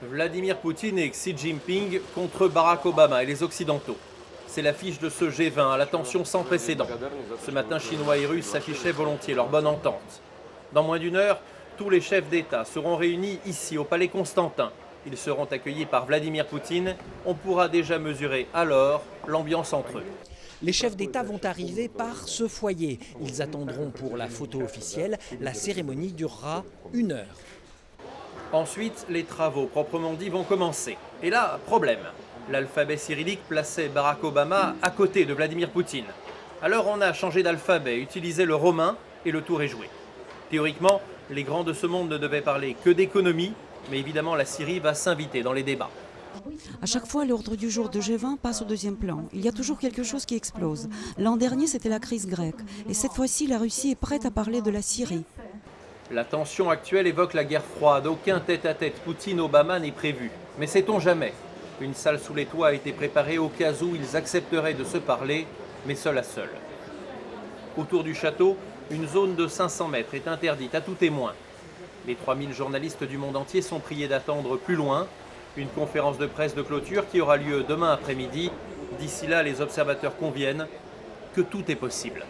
Vladimir Poutine et Xi Jinping contre Barack Obama et les Occidentaux. C'est l'affiche de ce G20 à la tension sans précédent. Ce matin, Chinois et Russes s'affichaient volontiers leur bonne entente. Dans moins d'une heure, tous les chefs d'État seront réunis ici au Palais Constantin. Ils seront accueillis par Vladimir Poutine. On pourra déjà mesurer alors l'ambiance entre eux. Les chefs d'État vont arriver par ce foyer. Ils attendront pour la photo officielle. La cérémonie durera 1 heure. Ensuite, les travaux proprement dits vont commencer. Et là, problème. L'alphabet cyrillique plaçait Barack Obama à côté de Vladimir Poutine. Alors on a changé d'alphabet, utilisé le romain et le tour est joué. Théoriquement, les grands de ce monde ne devaient parler que d'économie, mais évidemment la Syrie va s'inviter dans les débats. À chaque fois, l'ordre du jour de G20 passe au deuxième plan. Il y a toujours quelque chose qui explose. L'an dernier, c'était la crise grecque. Et cette fois-ci, la Russie est prête à parler de la Syrie. La tension actuelle évoque la guerre froide. Aucun tête-à-tête Poutine-Obama n'est prévu. Mais sait-on jamais? Une salle sous les toits a été préparée au cas où ils accepteraient de se parler, mais seul à seul. Autour du château, une zone de 500 mètres est interdite à tout témoin. Les 3000 journalistes du monde entier sont priés d'attendre plus loin. Une conférence de presse de clôture qui aura lieu demain après-midi. D'ici là, les observateurs conviennent que tout est possible.